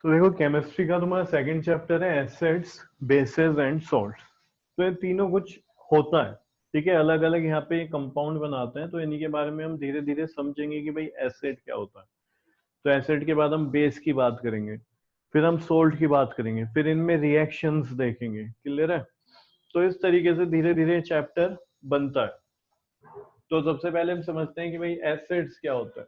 तो देखो केमिस्ट्री का तुम्हारा सेकंड चैप्टर है एसिड्स बेसेस एंड सॉल्ट्स। तो ये तीनों कुछ होता है, ठीक है, अलग अलग यहाँ पे कंपाउंड बनाते हैं। तो इन्हीं के बारे में हम धीरे धीरे समझेंगे कि भाई एसिड क्या होता है। तो एसिड के बाद हम बेस की बात करेंगे, फिर हम सोल्ट की बात करेंगे, फिर इनमें रिएक्शंस देखेंगे। क्लियर है? तो इस तरीके से धीरे धीरे चैप्टर बनता है। तो सबसे पहले हम समझते हैं कि भाई एसिड्स क्या होता है।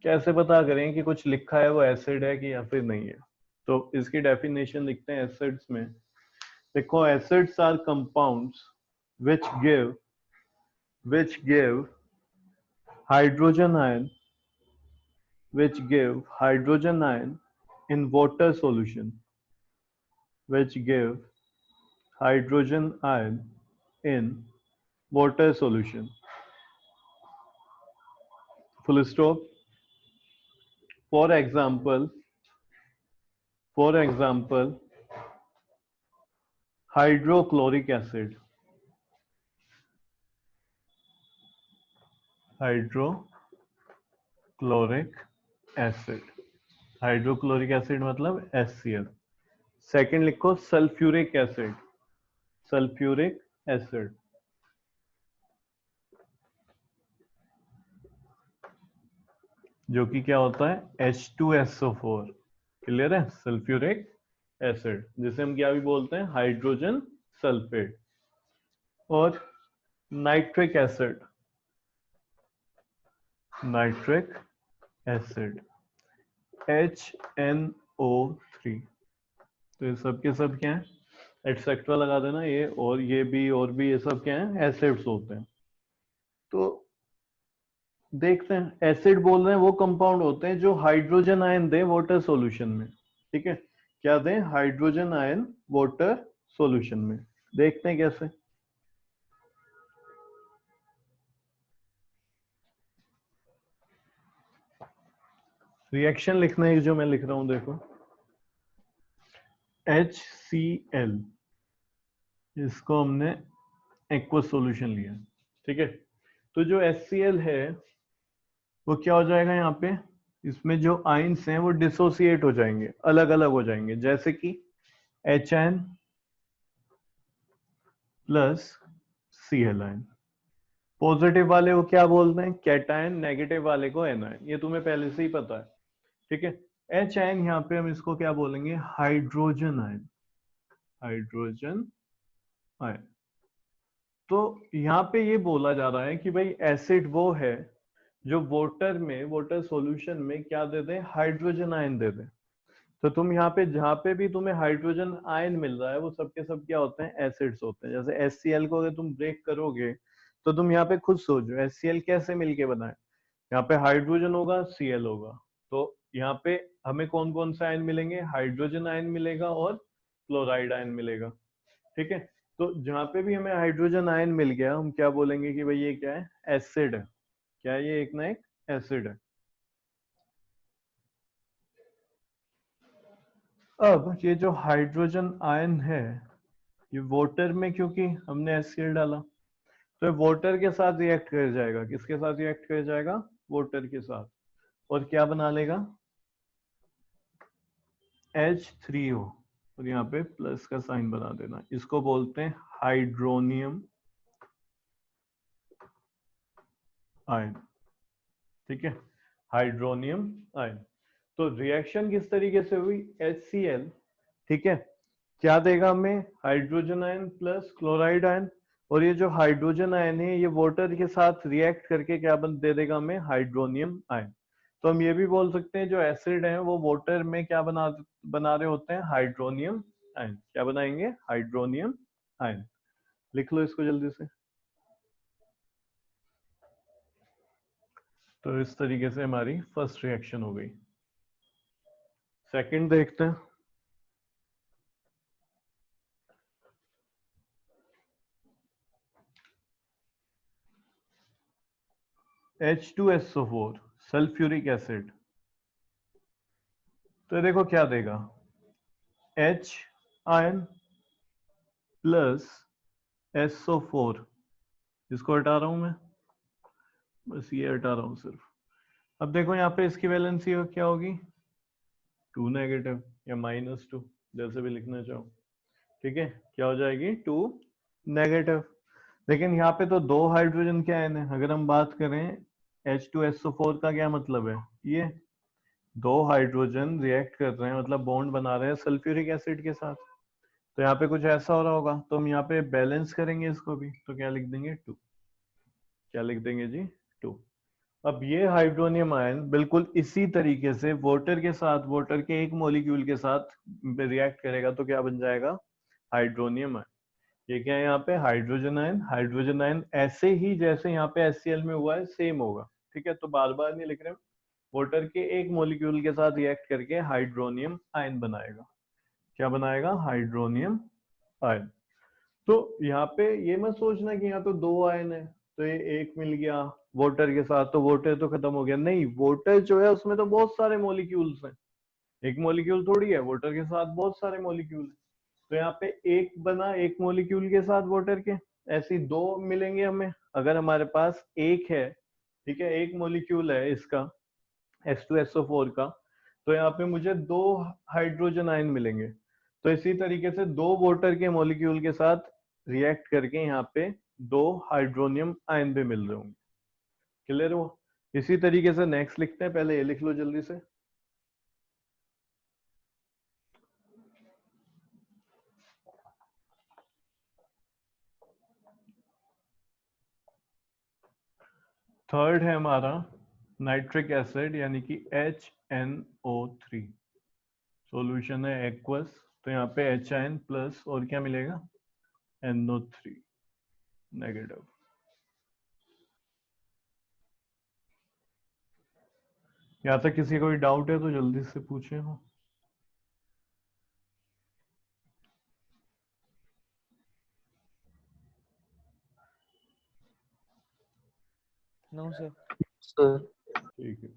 कैसे पता करें कि कुछ लिखा है वो एसिड है कि या फिर नहीं है। तो इसकी डेफिनेशन लिखते हैं एसिड्स में। देखो acids are compounds which give which give hydrogen ion which give hydrogen ion in water solution which give hydrogen ion in water solution, full stop. For example hydrochloric acid, hydrochloric acid, hydrochloric acid मतलब HCl। Second लिखो sulphuric acid, sulphuric acid, जो कि क्या होता है H2SO4। Clear है? Sulphuric acid जिसे हम क्या भी बोलते हैं हाइड्रोजन सल्फेट। और nitric acid, nitric acid HNO3। तो ये सब के सब क्या है, एटसेट्रा लगा देना ये और भी, ये सब क्या है एसिड्स होते हैं। तो देखते हैं, एसिड बोल रहे हैं वो कंपाउंड होते हैं जो हाइड्रोजन आयन दे वाटर सॉल्यूशन में। ठीक है, क्या दें? हाइड्रोजन आयन वाटर सॉल्यूशन में। देखते हैं कैसे। रिएक्शन लिखना है जो मैं लिख रहा हूं, देखो HCl, इसको हमने एक्वस सॉल्यूशन लिया। ठीक है, तो जो HCl है वो क्या हो जाएगा यहाँ पे, इसमें जो आयंस हैं वो डिसोसिएट हो जाएंगे, अलग अलग हो जाएंगे। जैसे कि HN plus Cl ion. Positive वाले को क्या बोलते हैं कैटायन, नेगेटिव वाले को एनायन। ये तुम्हें पहले से ही पता है। ठीक है, एच आयन यहाँ पे हम इसको क्या बोलेंगे हाइड्रोजन आयन, हाइड्रोजन आयन। तो यहाँ पे ये बोला जा रहा है कि भाई एसिड वो है जो वाटर में, वाटर सॉल्यूशन में क्या दे दे, हाइड्रोजन आयन दे दे। तो तुम यहाँ पे जहाँ पे भी तुम्हें हाइड्रोजन आयन मिल रहा है वो सब के सब क्या होते हैं एसिड्स होते हैं। जैसे HCl को अगर तुम ब्रेक करोगे तो तुम यहाँ पे खुद सोचो HCl कैसे मिलके बना है। यहाँ पे हाइड्रोजन होगा, Cl होगा। तो यहाँ पे हमें कौन कौन से आयन मिलेंगे, हाइड्रोजन आयन मिलेगा और क्लोराइड आयन मिलेगा। ठीक है, तो जहाँ पे भी हमें हाइड्रोजन आयन मिल गया हम क्या बोलेंगे कि भाई ये क्या है, एसिड है। क्या है ये, एक ना एक एसिड है। अब ये जो हाइड्रोजन आयन है ये वाटर में, क्योंकि हमने HCl डाला तो ये वाटर के साथ रिएक्ट कर जाएगा। किसके साथ रिएक्ट कर जाएगा, वाटर के साथ। और क्या बना लेगा, H3O। और यहाँ पे प्लस का साइन बना देना, इसको बोलते हैं हाइड्रोनियम आयन। ठीक है, हाइड्रोनियम आयन। तो रिएक्शन किस तरीके से हुई, HCl, ठीक है, क्या देगा हमें, hydrogen ion plus chloride ion. और ये जो हाइड्रोजन आयन है ये वाटर के साथ रिएक्ट करके क्या दे देगा हमें, हाइड्रोनियम आयन। तो हम ये भी बोल सकते हैं जो एसिड है वो वाटर में क्या बना रहे होते हैं, हाइड्रोनियम आयन। क्या बनाएंगे, हाइड्रोनियम आयन। लिख लो इसको जल्दी से। तो इस तरीके से हमारी फर्स्ट रिएक्शन हो गई। सेकंड देखते हैं। H2SO4 sulphuric acid. तो देखो क्या देगा, H आयन प्लस SO4, इसको हटा रहा हूं मैं, बस ये हटा रहा हूं सिर्फ। अब देखो यहाँ पे इसकी वैलेंसी क्या होगी, 2 नेगेटिव या -2, जैसे भी लिखना चाहो। ठीक है, क्या हो जाएगी, 2 नेगेटिव। लेकिन यहाँ पे तो 2 हाइड्रोजन के आयन है। अगर हम बात करें H2SO4 का क्या मतलब है, ये 2 हाइड्रोजन रिएक्ट कर रहे हैं, मतलब बॉन्ड बना रहे हैं सल्फ्यूरिक एसिड के साथ। तो यहाँ पे कुछ ऐसा हो रहा होगा, तो हम यहाँ पे बैलेंस करेंगे इसको भी, तो क्या लिख देंगे, 2। क्या लिख देंगे जी, 2। अब ये हाइड्रोनियम आयन बिल्कुल इसी तरीके से वाटर के साथ, वाटर के एक मॉलिक्यूल के साथ रिएक्ट करेगा, तो क्या बन जाएगा, हाइड्रोनियम आयन। ये क्या है यहाँ पे, हाइड्रोजन आयन। हाइड्रोजन आयन ऐसे ही जैसे यहाँ पे HCl में हुआ है सेम होगा। ठीक है, तो बार बार नहीं लिख रहे, वाटर के एक मॉलिक्यूल के साथ रिएक्ट करके हाइड्रोनियम आयन बनाएगा। क्या बनाएगा, हाइड्रोनियम आयन। तो यहाँ पे ये मत सोचना कि यहाँ तो 2 आयन है तो ये एक मिल गया वाटर के साथ तो वाटर तो खत्म हो गया। नहीं, वाटर जो है उसमें तो बहुत सारे मॉलिक्यूल्स हैं, एक मॉलिक्यूल थोड़ी है, वाटर के साथ बहुत सारे मॉलिक्यूल हैं। तो यहाँ पे एक बना एक मॉलिक्यूल के साथ वाटर के, ऐसे ही 2 मिलेंगे हमें। अगर हमारे पास एक है, ठीक है, एक मॉलिक्यूल है इसका H2SO4 का, तो यहाँ पे मुझे 2 हाइड्रोजन आयन मिलेंगे। तो इसी तरीके से 2 वाटर के मॉलिक्यूल के साथ रिएक्ट करके यहाँ पे 2 हाइड्रोनियम आयन भी मिल रहे होंगे। क्लियर हो। इसी तरीके से नेक्स्ट लिखते हैं, पहले ये लिख लो जल्दी से। थर्ड है हमारा नाइट्रिक एसिड यानी कि HNO3। सॉल्यूशन है एक्वस, तो यहाँ पे HN प्लस और क्या मिलेगा, NO3 नेगेटिव। यहाँ तक किसी को कोई डाउट है तो जल्दी से पूछे हो। No sir. ठीक है,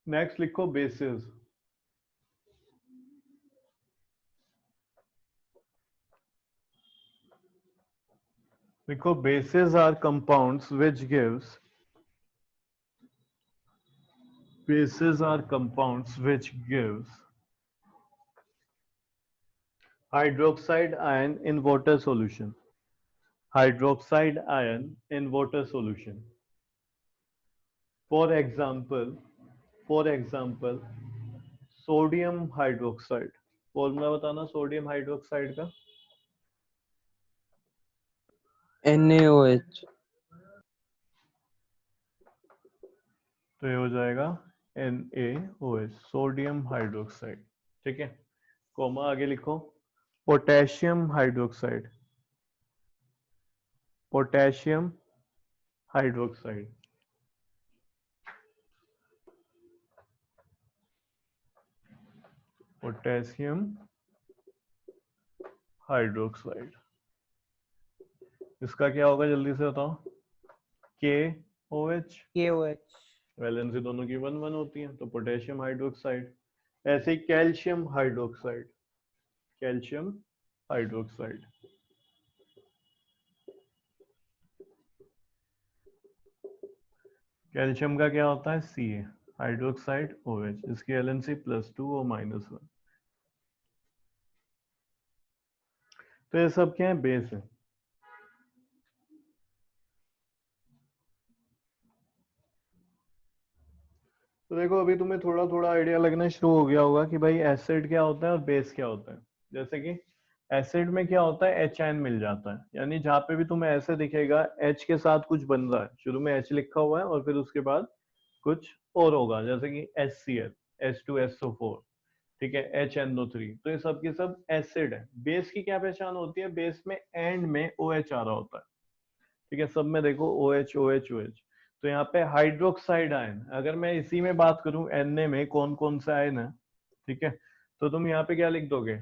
नेक्स्ट लिखो बेसिस। लिखो bases are compounds which gives, bases are compounds which gives hydroxide ion in water solution, hydroxide ion in water solution. For example, for example, sodium hydroxide. Formula बताना sodium hydroxide का। NaOH। तो ये हो जाएगा NaOH, sodium hydroxide. ठीक है, coma आगे लिखो potassium hydroxide, potassium hydroxide. Potassium hydroxide, इसका क्या होगा जल्दी से बताओ, KOH। KOH। वैलेंसी दोनों की 1 1 होती है, तो पोटेशियम हाइड्रोक्साइड। ऐसे ही calcium hydroxide, calcium hydroxide. Calcium का क्या होता है, Ca, हाइड्रोक्साइड OH, इसकी वैलेंसी +2 और -1। तो ये सब क्या है, बेस है। तो देखो अभी तुम्हें थोड़ा थोड़ा आइडिया लगना शुरू हो गया होगा कि भाई एसिड क्या होता है और बेस क्या होता है। जैसे कि एसिड में क्या होता है, H आयन मिल जाता है, यानी जहां पे भी तुम्हें ऐसे दिखेगा H के साथ कुछ बन रहा है, शुरू में H लिखा हुआ है और फिर उसके बाद कुछ और होगा, जैसे कि HCl, H2SO4, ठीक है, HNO3, तो ये सब के सब एसिड है। बेस की क्या पहचान होती है, बेस में एंड में OH आ रहा होता है। ठीक है, सब में देखो OH OH OH। तो यहाँ पे हाइड्रोक्साइड आयन, अगर मैं इसी में बात करूं Na में कौन कौन सा आयन है, ठीक है, तो तुम यहाँ पे क्या लिख दोगे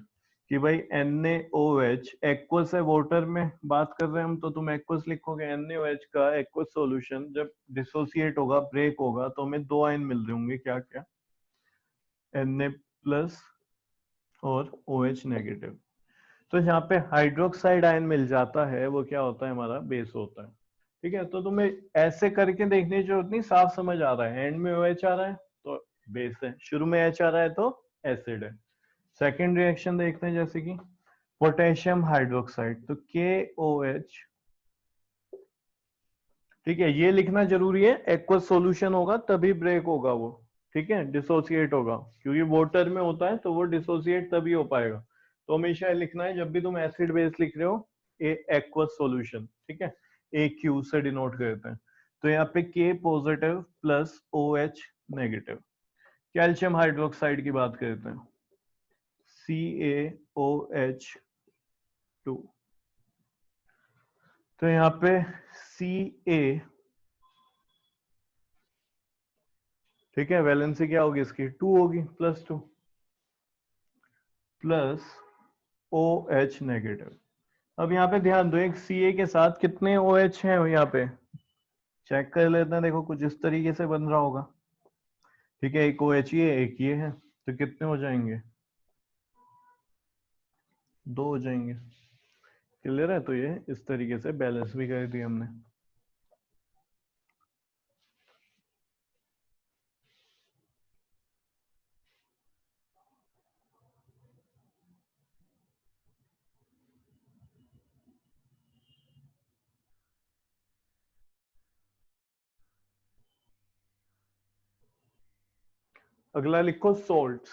कि भाई NaOH एक्वस है, वाटर में बात कर रहे हैं हम, तो तुम एक्वस लिखोगे। NaOH का एक्वस सॉल्यूशन जब डिसोसिएट होगा, ब्रेक होगा, तो हमें दो आयन मिल रहे होंगे, क्या क्या, Na प्लस और OH नेगेटिव। तो यहाँ पे हाइड्रोक्साइड आयन मिल जाता है, वो क्या होता है, हमारा बेस होता है। ठीक है, तो तुम्हें ऐसे करके देखने की जरूरत नहीं, साफ समझ आ रहा है। एंड में OH आ रहा है तो बेस है, शुरू में H आ रहा है तो एसिड है। सेकेंड रिएक्शन देखते हैं, जैसे कि पोटेशियम हाइड्रोक्साइड, तो KOH। ठीक है, ये लिखना जरूरी है, एक्वस सॉल्यूशन होगा तभी ब्रेक होगा वो। ठीक है, डिसोसिएट होगा, क्योंकि वाटर में होता है तो वो डिसोसिएट तभी हो पाएगा। तो हमेशा लिखना है जब भी तुम एसिड बेस लिख रहे हो, ए एक्वस सॉल्यूशन। ठीक है, AQ से डिनोट करते हैं। तो यहाँ पे K positive plus OH negative. Calcium hydroxide की बात करते हैं, CaOH2। तो यहाँ पे Ca, ठीक है, वैलेंसी क्या होगी इसकी, 2 होगी, +2 प्लस OH नेगेटिव। अब यहाँ पे ध्यान दो, एक Ca के साथ कितने OH हैं यहाँ पे, चेक कर लेते हैं। देखो कुछ इस तरीके से बन रहा होगा। ठीक है, एक OH ये, एक ये है, तो कितने हो जाएंगे, 2 हो जाएंगे। क्लियर है, तो ये इस तरीके से बैलेंस भी कर दिया हमने। अगला लिखो सोल्ट्स।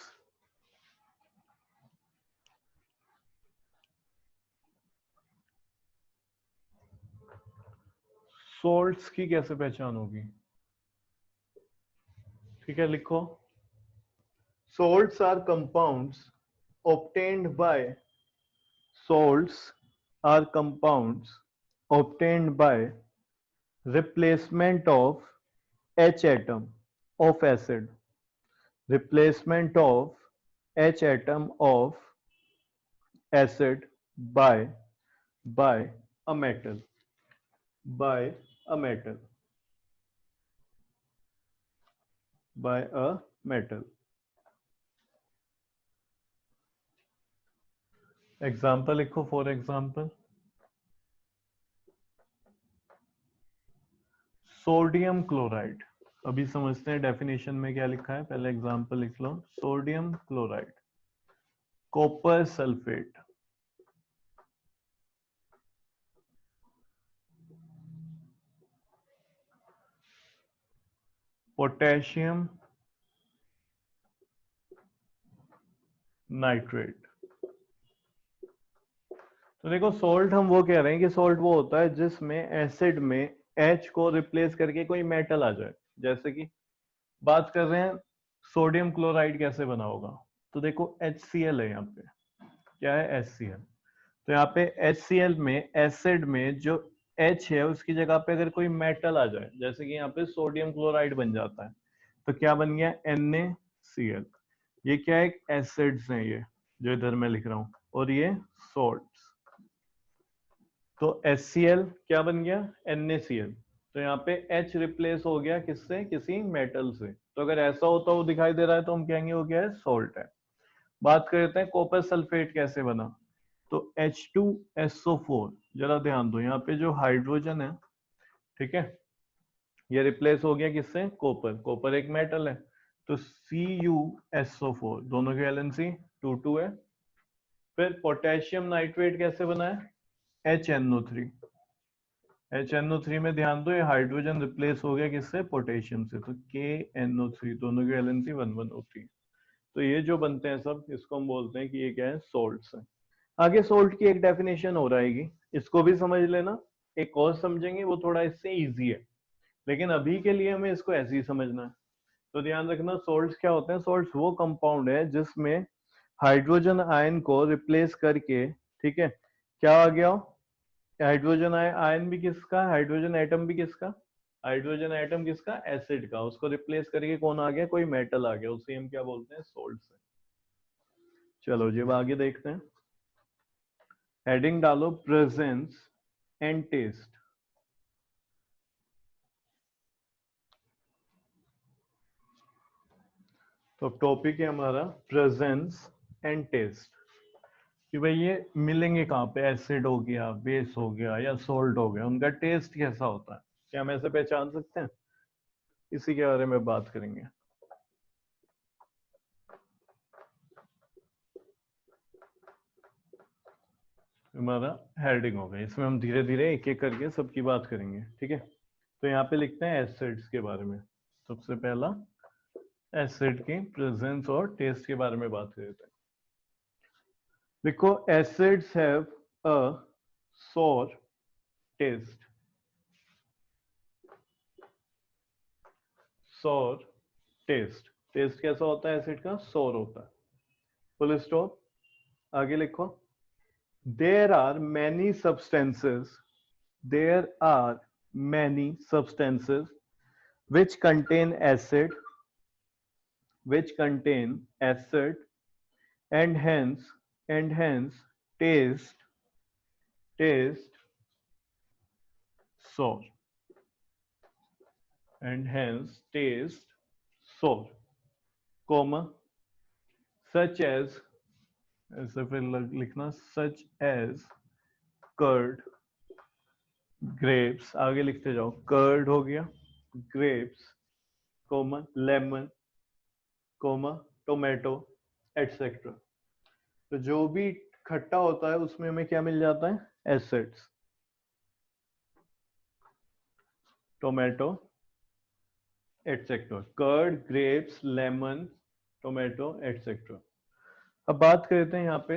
सोल्ट्स की कैसे पहचान होगी, ठीक है, लिखो salts are compounds obtained by salts are compounds obtained by replacement of H atom of acid, replacement of H atom of acid by by a metal, by a metal, by a metal। Example लिखो, for example sodium chloride. अभी समझते हैं definition में क्या लिखा है, पहले example लिख लो। Sodium chloride, copper sulphate, potassium nitrate. तो देखो सोल्ट हम वो कह रहे हैं कि सोल्ट वो होता है जिसमें एसिड में H को रिप्लेस करके कोई मेटल आ जाए। जैसे कि बात कर रहे हैं सोडियम क्लोराइड कैसे बना होगा, तो देखो HCl है यहाँ पे, क्या है, HCl। तो यहाँ पे HCl में एसिड में जो H है उसकी जगह पे अगर कोई मेटल आ जाए, जैसे कि यहाँ पे सोडियम क्लोराइड बन जाता है, तो क्या बन गया, NaCl। ये क्या है, एसिड्स हैं ये जो इधर मैं लिख रहा हूं, और ये सॉल्ट्स। तो HCl क्या बन गया, NaCl। तो यहाँ पे H रिप्लेस हो गया किससे, किसी मेटल से। तो अगर ऐसा होता वो दिखाई दे रहा है तो हम कहेंगे वो क्या है, सॉल्ट है। बात करते हैं कॉपर सल्फेट कैसे बना। तो H2SO4, जरा ध्यान दो, यहाँ पे जो हाइड्रोजन है, ठीक है, ये रिप्लेस हो गया किससे, कॉपर। कॉपर एक मेटल है, तो CuSO4, दोनों की वैलेंसी 2 है। फिर पोटेशियम नाइट्रेट कैसे बना है, HNO3। HNO3 में ध्यान दो, ये हाइड्रोजन रिप्लेस हो गया किससे, पोटेशियम से, तो KNO3, दोनों की वैलेंसी 1 होती है। तो ये जो बनते हैं सब, इसको हम बोलते हैं कि ये क्या है, सोल्ट्स है। आगे सोल्ट की एक डेफिनेशन हो रहेगी, इसको भी समझ लेना। एक और समझेंगे, वो थोड़ा इससे इजी है, लेकिन अभी के लिए हमें इसको ऐसे ही समझना है। तो ध्यान रखना, सोल्ट्स क्या होते हैं, सोल्ट्स वो कंपाउंड है जिसमें हाइड्रोजन आयन को रिप्लेस करके, ठीक है, क्या आ गया, हाइड्रोजन आयन भी किसका, हाइड्रोजन एटम भी किसका, हाइड्रोजन एटम किसका, एसिड का, उसको रिप्लेस करके कौन आ गया, कोई मेटल आ गया, उसे हम क्या बोलते हैं, सोल्ट से। चलो जी अब आगे देखते हैं। हेडिंग डालो प्रेजेंस एंड टेस्ट। तो टॉपिक है हमारा प्रेजेंस एंड टेस्ट, कि भाई ये मिलेंगे कहाँ पे, एसिड हो गया, बेस हो गया या सोल्ट हो गया, उनका टेस्ट कैसा होता है, क्या हम ऐसे पहचान सकते हैं? इसी के बारे में बात करेंगे। हमारा हेडिंग होगा, इसमें हम धीरे धीरे एक एक करके सबकी बात करेंगे, ठीक है। तो यहाँ पे लिखते हैं एसिड्स के बारे में। सबसे पहला एसिड की प्रेजेंस और टेस्ट के बारे में बात करते हैं। देखो acids have a sour taste, sour taste। Taste कैसा होता है एसिड का? sour होता है। Full stop. आगे लिखो there are many substances, there are many substances which contain acid, which contain acid and hence taste sour, and hence taste sour, comma such as, ऐसे फिर लिखना such as कर्ड, ग्रेप्स, आगे लिखते जाओ, curd हो गया, grapes, comma lemon, comma tomato, etcetera. तो जो भी खट्टा होता है उसमें हमें क्या मिल जाता है? Acids. Tomato, etcetera, curd, grapes, lemon, tomato, etcetera. अब बात करते हैं, यहाँ पे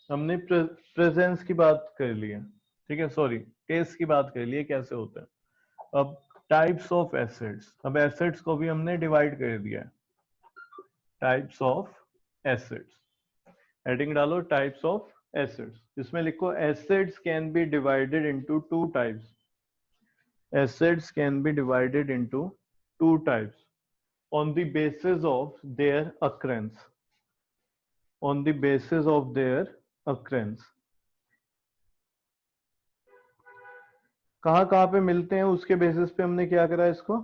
हमने प्रेजेंस की बात कर ली है, ठीक है, सॉरी टेस्ट की बात कर ली है, कैसे होता है। अब टाइप्स ऑफ एसिड्स, अब एसिड्स को भी हमने डिवाइड कर दिया है। टाइप्स ऑफ एसिड्स, हेडिंग डालो टाइप्स ऑफ एसिड्स। इसमें लिखो acids can be divided into two types, acids can be divided into two types on the basis of their occurrence, on the basis of their occurrence। कहाँ पे मिलते हैं उसके basis पे हमने क्या करा, इसको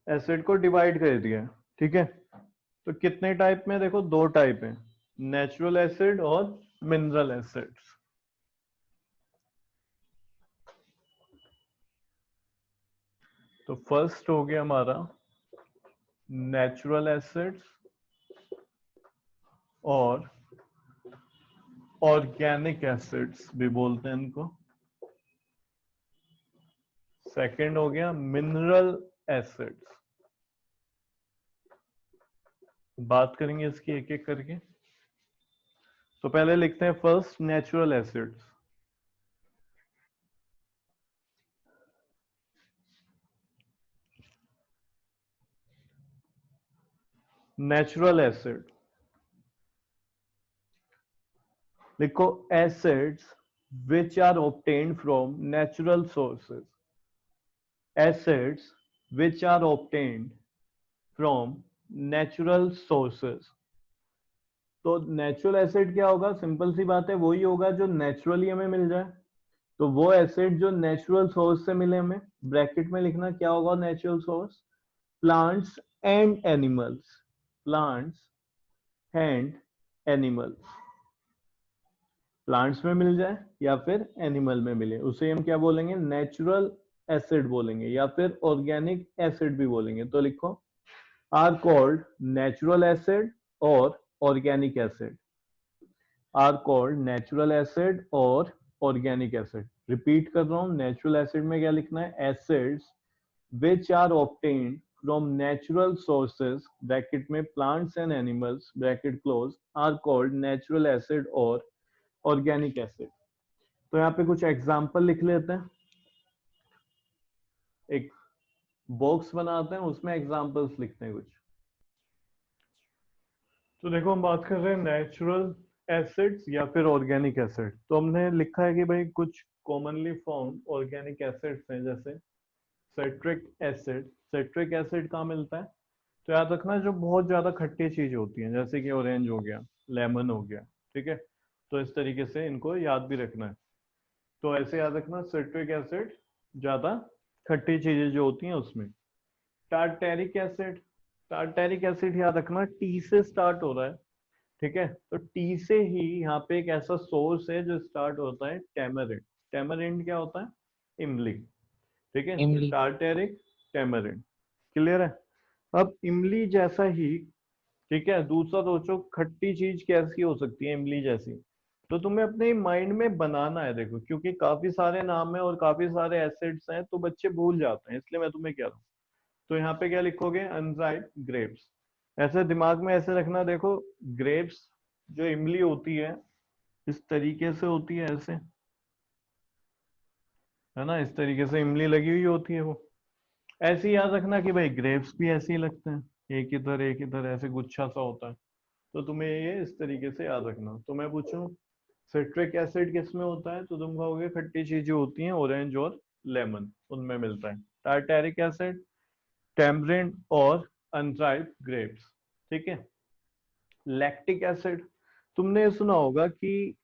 एसिड को डिवाइड कर दिया, ठीक है। तो कितने टाइप में? देखो दो टाइप है, नेचुरल एसिड और मिनरल एसिड्स। तो फर्स्ट हो गया हमारा नेचुरल एसिड्स और ऑर्गेनिक एसिड्स भी बोलते हैं इनको। सेकंड हो गया मिनरल एसिड्स। बात करेंगे इसकी एक एक करके। तो पहले लिखते हैं first natural acids. Natural acid लिखो acids which are obtained from natural sources, acids which are obtained from natural sources. तो नेचुरल एसिड क्या होगा? सिंपल सी बात है, वही होगा जो नेचुरली हमें मिल जाए। तो वो एसिड जो नेचुरल सोर्स से मिले हमें, ब्रैकेट में लिखना क्या होगा natural source? Plants and animals, plants and animals. Plants में मिल जाए या फिर एनिमल में मिले, उसे हम क्या बोलेंगे? नेचुरल एसिड बोलेंगे या फिर ऑर्गेनिक एसिड भी बोलेंगे। तो लिखो आर कॉल्ड नेचुरल एसिड और organic acid, are called natural acid और ऑर्गेनिक एसिड। रिपीट कर रहा हूं, नेचुरल एसिड में क्या लिखना है? Acids which are obtained from natural sources, bracket में plants and animals, bracket close, are called natural acid और ऑर्गेनिक एसिड। तो यहाँ पे कुछ एग्जाम्पल लिख लेते हैं, एक बॉक्स बनाते हैं, उसमें एग्जाम्पल्स लिखते हैं कुछ। तो देखो हम बात कर रहे हैं नेचुरल एसिड्स या फिर ऑर्गेनिक एसिड। तो हमने लिखा है कि भाई कुछ कॉमनली फॉर्म ऑर्गेनिक एसिड्स हैं, जैसे सिट्रिक एसिड। सिट्रिक एसिड कहाँ मिलता है? तो याद रखना जो बहुत ज्यादा खट्टी चीज होती है, जैसे कि ऑरेंज हो गया, लेमन हो गया, ठीक है। तो इस तरीके से इनको याद भी रखना है। तो ऐसे याद रखना, सिट्रिक एसिड ज्यादा खट्टी चीजें जो होती हैं उसमें। टार्टेरिक एसिड, टार्टेरिक एसिड याद रखना टी से स्टार्ट हो रहा है, ठीक है। तो टी से ही यहाँ पे एक ऐसा सोर्स है जो स्टार्ट होता है टेमरिंड। टेमरिंड क्या होता है? इमली, ठीक है। तो इमली। टार्टेरिक, टेमरिंड, क्लियर है। अब इमली जैसा ही, ठीक है, दूसरा सोचो खट्टी चीज कैसी हो सकती है इमली जैसी। तो तुम्हें अपने माइंड में बनाना है, देखो क्योंकि काफी सारे नाम है और काफी सारे एसिड्स हैं तो बच्चे भूल जाते हैं, इसलिए मैं तुम्हें कह रहा हूँ। तो यहाँ पे क्या लिखोगे? Unripe grapes. ऐसे दिमाग में ऐसे रखना, देखो ग्रेप्स जो इमली होती है इस तरीके से होती है, ऐसे, है ना, इस तरीके से इमली लगी हुई होती है वो। ऐसे ही याद रखना कि भाई ग्रेप्स भी ऐसे ही लगते हैं, एक इधर ऐसे गुच्छा सा होता है। तो तुम्हें ये इस तरीके से याद रखना। तो मैं पूछूं सिट्रिक एसिड किस में होता है, तो तुम कहोगे खट्टी चीजें होती हैं ऑरेंज और लेमन, उनमें मिलता है। टार्टेरिक एसिड, टेम्बरिंड और अनराइप ग्रेप्स, ठीक है। लैक्टिक एसिड, तुमने ये सुना होगा कि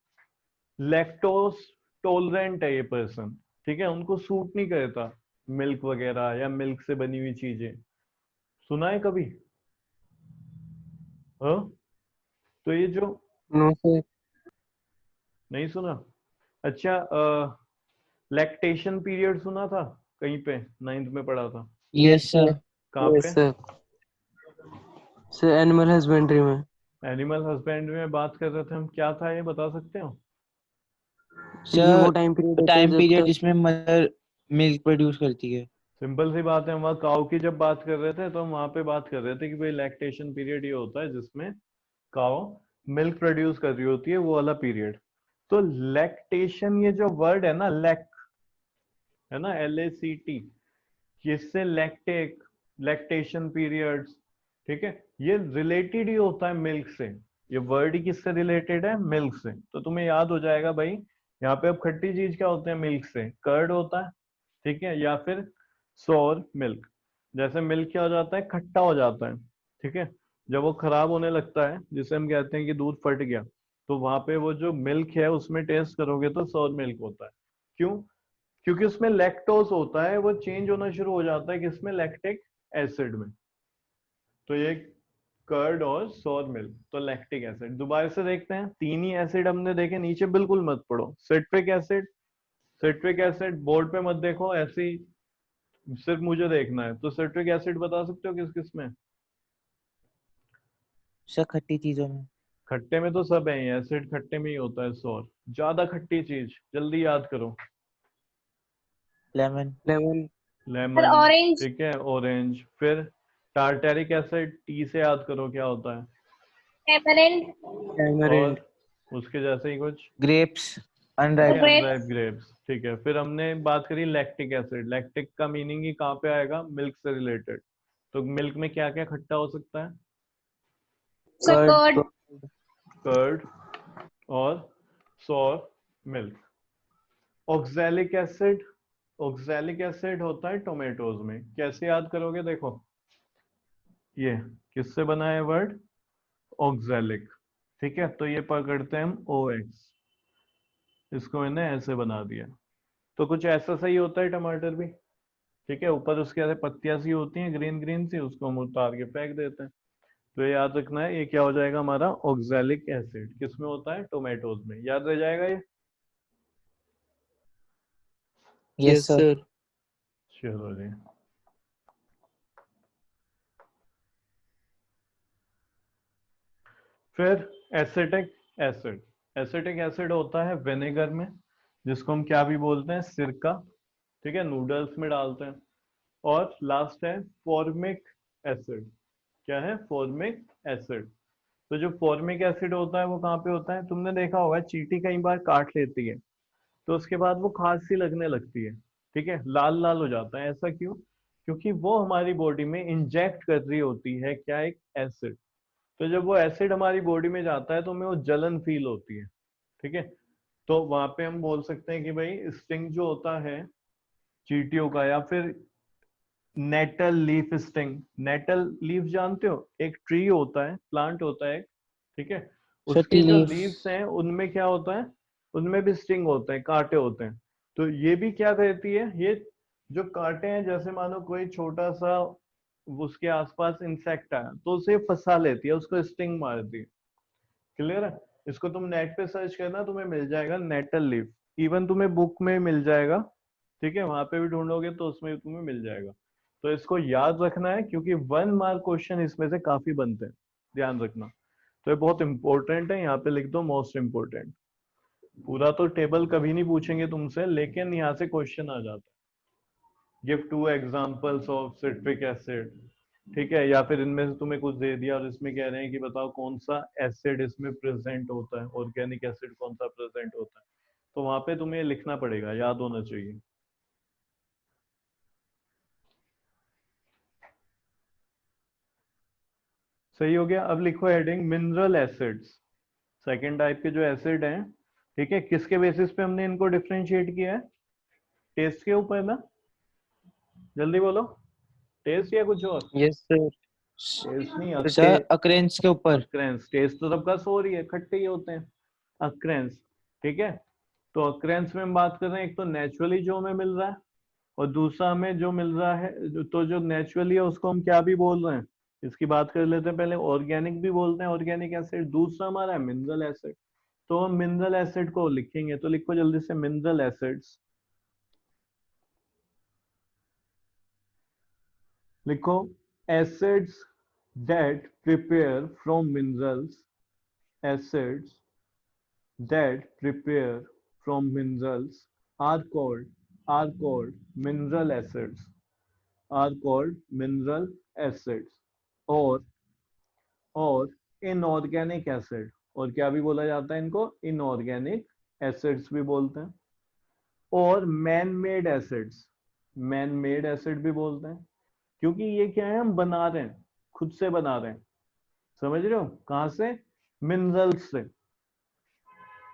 लैक्टोज टॉलरेंट है ये पर्सन, ठीक है, उनको सूट नहीं करता मिल्क वगैरह या मिल्क से बनी हुई चीजें। सुना है कभी? हाँ, तो ये जो, नो सर। नहीं सुना? अच्छा, लैक्टेशन पीरियड सुना था कहीं पे, 9th में पढ़ा था। Yes sir. कहाँ पे? Yes sir. Sir animal husbandry में। एनिमल हस्बेंड्री में बात कर रहे थे हम, क्या था ये बता सकते हो? ये वो सर टाइम पीरियड होता है टाइम जब पीरियड तक। जिसमें मदर मिल्क प्रोड्यूस करती है। सिंपल सी बात है, हम वहाँ काऊ की जब बात कर रहे थे तो हम वहां पे बात कर रहे थे कि भाई लैक्टेशन पीरियड ये होता है जिसमें काऊ मिल्क प्रोड्यूस कर रही होती है, वो वाला पीरियड। तो लैक्टेशन, ये जो वर्ड है ना, लैक, है ना, LACT, इससे लैक्टेक, लैक्टेशन पीरियड्स, ठीक है, ये रिलेटेड ही होता है मिल्क से। ये वर्ड ही किससे रिलेटेड है? मिल्क से। तो तुम्हें याद हो जाएगा भाई, यहाँ पे अब खट्टी चीज क्या होते हैं मिल्क से? कर्ड होता है, ठीक है, या फिर सोर मिल्क। जैसे मिल्क क्या हो जाता है? खट्टा हो जाता है, ठीक है। जब वो खराब होने लगता है, जिसे हम कहते हैं कि दूध फट गया, तो वहां पे वो जो मिल्क है उसमें टेस्ट करोगे तो सोर मिल्क होता है। क्यों? क्योंकि उसमें लैक्टोज होता है, वो चेंज होना शुरू हो जाता है किसमें? लैक्टिक एसिड में। तो ये कर्ड और सोर मिल्क, तो लैक्टिक एसिड। दोबारा से देखते हैं, तीन ही एसिड हमने देखे, नीचे बिल्कुल मत पढ़ो। Citric acid, citric acid board पे मत देखो, ऐसे ही सिर्फ मुझे देखना है। तो सिट्रिक एसिड बता सकते हो किस किस में? सर खट्टी चीजों में। खट्टे में तो सब है, एसिड खट्टे में ही होता है। सोर ज्यादा खट्टी चीज, जल्दी याद करो। लेमन। लेमन। Lemon, orange. ठीक है, ऑरेंज। फिर टार्टेरिक एसिड, टी से याद करो क्या होता है। टेमरिंड। टैमरिंड। और उसके जैसे ही कुछ, ग्रेप्स। ठीक है, अनराइप। Unripe grapes. ग्रेप्स, ठीक है। फिर हमने बात करी लैक्टिक एसिड। लैक्टिक का मीनिंग ही कहाँ पे आएगा? मिल्क से रिलेटेड। तो मिल्क में क्या क्या खट्टा हो सकता है? कर्ड। कर्ड। कर्ड और सोर milk. Oxalic acid, oxalic acid होता है टोमेटोज में। कैसे याद करोगे? देखो ये किससे बना है वर्ड? ऑक्सैलिक, ठीक है। तो ये पकड़ते हैं हम OX, इसको मैंने ऐसे बना दिया। तो कुछ ऐसा सही होता है टमाटर भी, ठीक है। ऊपर उसके ऐसे पत्तियां सी होती हैं ग्रीन ग्रीन सी, उसको हम उतार के फेंक देते हैं। तो ये याद रखना है, ये क्या हो जाएगा हमारा? Oxalic acid. किसमें होता है? टोमेटोज में। याद रह जाएगा ये। Yes yes sir. सर। चलो जी। फिर एसिटिक एसिड, एसिटिक एसिड होता है विनेगर में, जिसको हम क्या भी बोलते हैं? सिरका, ठीक है, नूडल्स में डालते हैं। और लास्ट है फॉर्मिक एसिड। क्या है? Formic acid. तो जो फॉर्मिक एसिड होता है वो कहाँ पे होता है? तुमने देखा होगा चींटी कई बार काट लेती है तो उसके बाद वो खांस सी लगने लगती है, ठीक है, लाल लाल हो जाता है। ऐसा क्यों? क्योंकि वो हमारी बॉडी में इंजेक्ट कर रही होती है क्या? एक एसिड। तो जब वो एसिड हमारी बॉडी में जाता है तो हमें वो जलन फील होती है, ठीक है। तो वहां पे हम बोल सकते हैं कि भाई स्टिंग जो होता है चींटियों का, या फिर nettle leaf sting. Nettle leaf जानते हो? एक ट्री होता है, प्लांट होता है एक, ठीक है, सर उसकी टी जो लीव्स। लीव्स हैं उनमें क्या होता है, उनमें भी स्टिंग होते हैं, कांटे होते हैं। तो ये भी क्या करती है, ये जो कांटे हैं, जैसे मानो कोई छोटा सा उसके आसपास इंसेक्ट आया तो उसे फंसा लेती है, उसको स्टिंग मारती है। क्लियर है? इसको तुम नेट पे सर्च करना, तुम्हें मिल जाएगा नेटल लीफ। इवन तुम्हें बुक में मिल जाएगा, ठीक है, वहां पे भी ढूंढोगे तो उसमें तुम्हें मिल जाएगा। तो इसको याद रखना है, क्योंकि 1 मार्क क्वेश्चन इसमें से काफी बनते हैं, ध्यान रखना। तो ये बहुत इंपॉर्टेंट है, यहाँ पे लिख दो मोस्ट इंपॉर्टेंट। पूरा तो टेबल कभी नहीं पूछेंगे तुमसे, लेकिन यहाँ से क्वेश्चन आ जाता है। Give 2 examples of citric acid, ठीक है, या फिर इनमें से तुम्हें कुछ दे दिया और इसमें कह रहे हैं कि बताओ कौन सा एसिड इसमें प्रेजेंट होता है, ऑर्गेनिक एसिड कौन सा प्रेजेंट होता है। तो वहां पे तुम्हें लिखना पड़ेगा, याद होना चाहिए। सही हो गया। अब लिखो heading mineral acids. Second type के जो एसिड हैं, ठीक है, किसके बेसिस पे हमने इनको डिफरेंशिएट किया है? टेस्ट के ऊपर ना, जल्दी बोलो। टेस्ट या कुछ और? Yes sir. टेस्ट नहीं, सर अक्रेंस के ऊपर। अक्रेंस। टेस्ट तो सबका सॉरी है, खट्टे ही होते हैं। अक्रेंस, ठीक है। तो अक्रेंस में हम बात कर रहे हैं, एक तो नेचुरली जो हमें मिल रहा है, और दूसरा हमें जो मिल रहा है, तो जो नेचुरली है उसको हम क्या भी बोल रहे हैं, इसकी बात कर लेते हैं पहले। ऑर्गेनिक भी बोलते हैं, ऑर्गेनिक एसिड। दूसरा हमारा है मिनरल एसिड। तो हम मिनरल एसिड को लिखेंगे, तो लिखो जल्दी से मिनरल एसिड्स। लिखो acids that prepare from minerals, acids that prepare from minerals are called mineral acids, are called mineral acids। और इनऑर्गेनिक एसिड, और क्या भी बोला जाता है इनको, इनऑर्गेनिक एसिड्स भी बोलते हैं। और man made acids, man made acid भी बोलते हैं, क्योंकि ये क्या है, हम बना रहे हैं, खुद से बना रहे हैं। समझ रहे हो? कहां से? मिनरल्स से।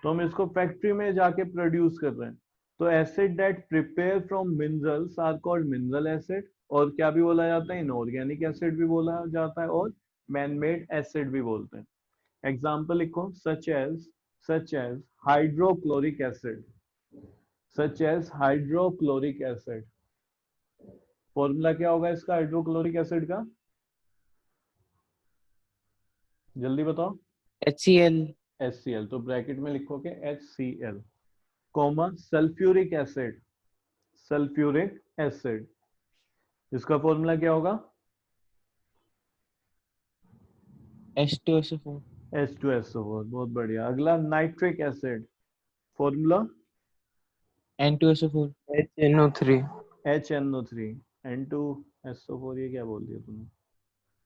तो हम इसको फैक्ट्री में जाके प्रोड्यूस कर रहे हैं। तो acid that prepare from minerals are called mineral acid. और क्या भी बोला जाता है, इनऑर्गेनिक एसिड भी बोला जाता है, और मैन मेड एसिड भी बोलते हैं। एग्जाम्पल लिखो, such as hydrochloric acid, such as hydrochloric acid. Formula क्या होगा इसका, हाइड्रोक्लोरिक एसिड का? जल्दी बताओ। HCl। HCl, तो ब्रैकेट में लिखोगे HCl, comma sulphuric acid, sulphuric acid, इसका फॉर्मूला क्या होगा? H2SO4। H2SO4, बहुत बढ़िया। अगला nitric acid, formula N2SO4। HNO3। HNO3। N2SO4, ये क्या बोल दिया तुमने?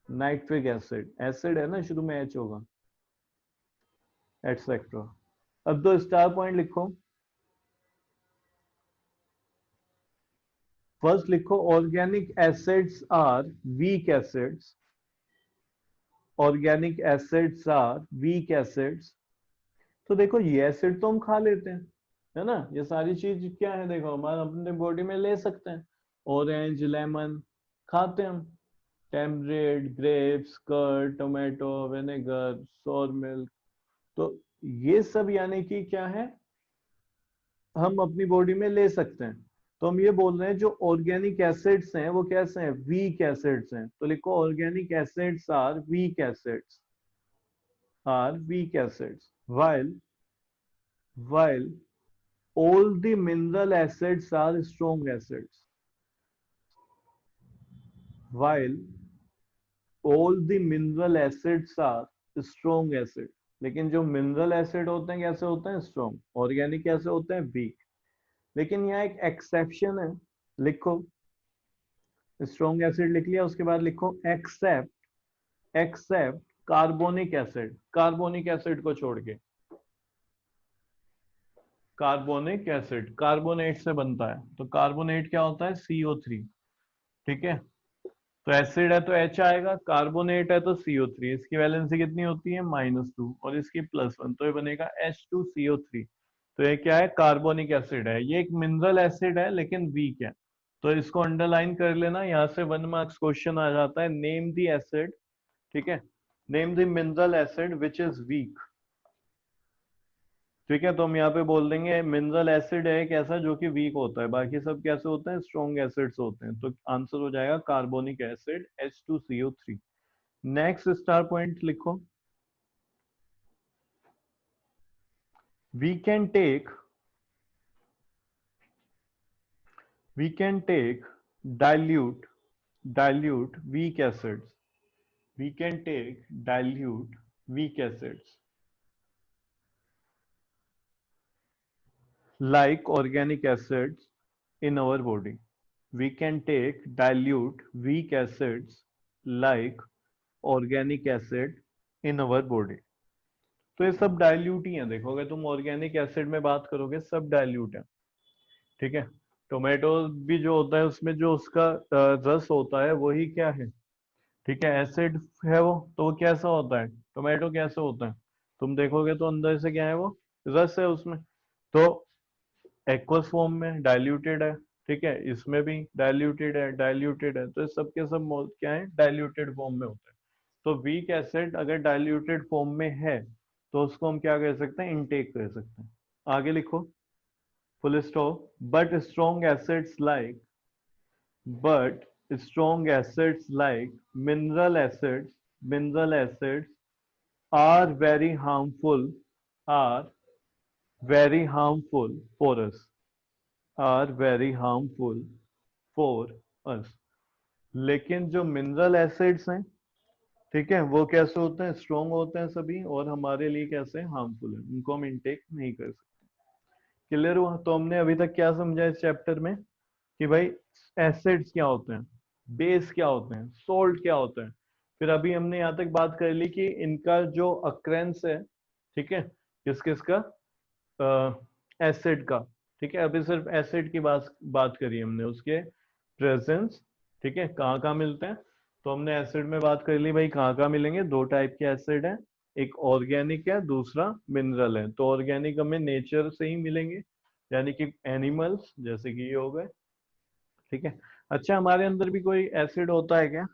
नाइट्रिक एसिड, एसिड है ना, शुरू में H होगा, एटसेट्रा। अब दो स्टार पॉइंट लिखो। फर्स्ट लिखो, organic acids are weak acids, organic acids are weak acids. तो देखो ये एसिड तो हम खा लेते हैं, है ना, ये सारी चीज क्या है, देखो हमारे अपने बॉडी में ले सकते हैं। ऑरेंज, लेमन खाते हैं हम, टेमरेट, ग्रेप्स, कर्ड, टोमेटो, विनेगर, सोर मिल्क। तो ये सब यानी कि क्या है, हम अपनी बॉडी में ले सकते हैं। तो हम ये बोल रहे हैं जो ऑर्गेनिक एसिड्स हैं वो कैसे हैं, वीक एसिड्स हैं। तो लिखो organic acids are weak acids, are weak acids, while all the mineral acids are strong acids, while all the mineral acids are strong acid। लेकिन जो मिनरल एसिड होते हैं कैसे होते हैं, स्ट्रॉन्ग। ऑर्गेनिक कैसे होते हैं, वीक। लेकिन यहाँ एक एक्सेप्शन है, लिखो स्ट्रॉन्ग एसिड लिख लिया, उसके बाद लिखो except carbonic acid, carbonic acid को छोड़ के। कार्बोनिक एसिड कार्बोनेट से बनता है, तो कार्बोनेट क्या होता है, CO3, ठीक है। तो एसिड है तो H आएगा, कार्बोनेट है तो CO3, इसकी वैलेंसी कितनी होती है, -2, और इसकी +1, तो ये बनेगा H2CO3। तो ये क्या है, कार्बोनिक एसिड है। ये एक मिनरल एसिड है लेकिन वीक है, तो इसको अंडरलाइन कर लेना, यहाँ से 1 मार्क्स क्वेश्चन आ जाता है। नेम द एसिड, ठीक है, name the mineral acid which is weak, ठीक है, तो हम यहाँ पे बोल देंगे मिनरल एसिड है एक ऐसा जो कि वीक होता है, बाकी सब कैसे होते हैं, स्ट्रॉन्ग एसिड्स होते हैं। तो आंसर हो जाएगा carbonic acid H2CO3। Next star point लिखो। we can take dilute weak acids. We can take dilute weak acids like organic acids in our body. We can take dilute weak acids like organic acid in our body. तो ये सब dilute ही है, देखोगे तुम organic acid में बात करोगे सब डाइल्यूट है। ठीक है, टोमेटो भी जो होता है उसमें जो उसका रस होता है वही क्या है, ठीक है, एसिड है वो, तो वो कैसा होता है, टोमेटो कैसा होता है, तुम देखोगे तो अंदर से क्या है, वो रस है उसमें, तो एक्वस फॉर्म में डाइल्यूटेड है। ठीक है, इसमें भी डाइल्यूटेड है, तो ये सब के सब क्या है, डाइल्यूटेड फॉर्म में होता है। तो वीक एसिड अगर डाइल्यूटेड फॉर्म में है तो उसको हम क्या कह सकते हैं, इनटेक कर सकते हैं। आगे लिखो, full stop. But strong acids like mineral acids are very harmful, are very harmful for us, are very harmful for us. लेकिन जो मिनरल एसिड्स हैं, ठीक है, वो कैसे होते हैं, स्ट्रॉन्ग होते हैं सभी, और हमारे लिए कैसे हार्मफुल है, उनको हम इनटेक नहीं कर सकते। क्लियर हुआ? तो हमने अभी तक क्या समझा इस चैप्टर में कि भाई एसिड्स क्या होते हैं, बेस क्या होते हैं, सोल्ट क्या होता है। फिर अभी हमने यहाँ तक बात कर ली कि इनका जो अक्रेंस है, ठीक है, किस किस का, एसिड का। ठीक है, अभी सिर्फ एसिड की बात करी हमने, उसके प्रेजेंस, ठीक है, कहाँ कहाँ मिलते हैं। तो हमने एसिड में बात कर ली भाई कहाँ कहाँ मिलेंगे, दो टाइप के एसिड है, एक ऑर्गेनिक है, दूसरा मिनरल है। तो ऑर्गेनिक हमें नेचर से ही मिलेंगे, यानी कि एनिमल्स, जैसे कि ये हो गए। ठीक है, अच्छा हमारे अंदर भी कोई एसिड होता है क्या?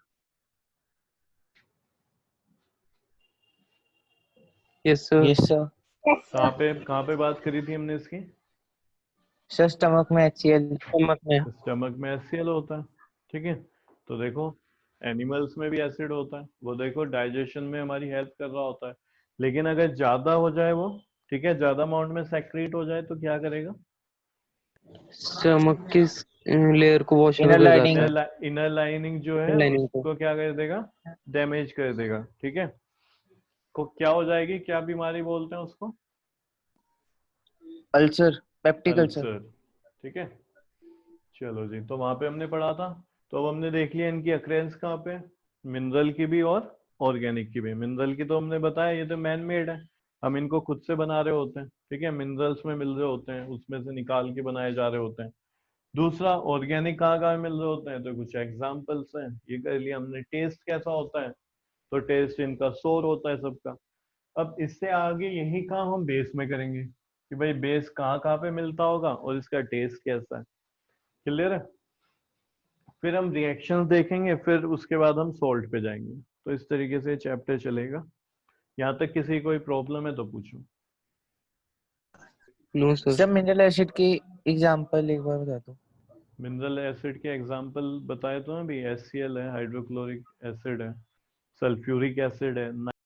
Yes, sir. Yes sir. कहाँ पे बात करी थी हमने इसकी? सर स्टमक में HCl। Stomach में. स्टमक में HCl होता है। ठीक है, तो देखो एनिमल्स में भी एसिड होता है, वो देखो डाइजेशन में हमारी हेल्प कर रहा होता है। लेकिन अगर ज्यादा हो जाए वो, ठीक है, ज्यादा अमाउंट में सेक्रेट हो जाए तो क्या करेगा, Stomach की लेयर को वॉश इनर ओवर कर लाइनिंग। जाता है. इनर लाइनिंग जो है लाइनिंग को. उसको क्या कर देगा, डैमेज कर देगा। ठीक है, को क्या हो जाएगी, क्या बीमारी बोलते हैं उसको, अल्सर, पेप्टिक अल्सर। अल्सर। ठीक है, चलो जी, तो वहां पे हमने पढ़ा था। तो अब हमने देख लिया इनकी अक्रेंस कहाँ पे, मिनरल की भी और ऑर्गेनिक की भी। मिनरल की तो हमने बताया ये तो मैन मेड है, हम इनको खुद से बना रहे होते हैं। ठीक है, मिनरल्स में मिल रहे होते हैं, उसमें से निकाल के बनाए जा रहे होते हैं। दूसरा ऑर्गेनिक कहाँ कहाँ मिल रहे होते हैं, तो कुछ एग्जाम्पल्स हैं, ये कर लिया हमने। टेस्ट कैसा होता है, तो टेस्ट इनका सोर होता है सबका। अब इससे आगे यही काम हम बेस में करेंगे कि भाई बेस कहाँ कहाँ पे मिलता होगा और इसका टेस्ट कैसा है। क्लियर है? फिर हम रिएक्शंस देखेंगे, फिर उसके बाद हम सॉल्ट पे जाएंगे। तो इस तरीके से चैप्टर चलेगा। यहाँ तक किसी कोई प्रॉब्लम है तो पूछो। No, sir. Sir mineral acid की एग्जांपल एक बार बता दो। मिनरल एसिड के एग्जांपल बताए तो हैं भी, HCl है, हाइड्रोक्लोरिक एसिड है, सल्फ्यूरिक एसिड है,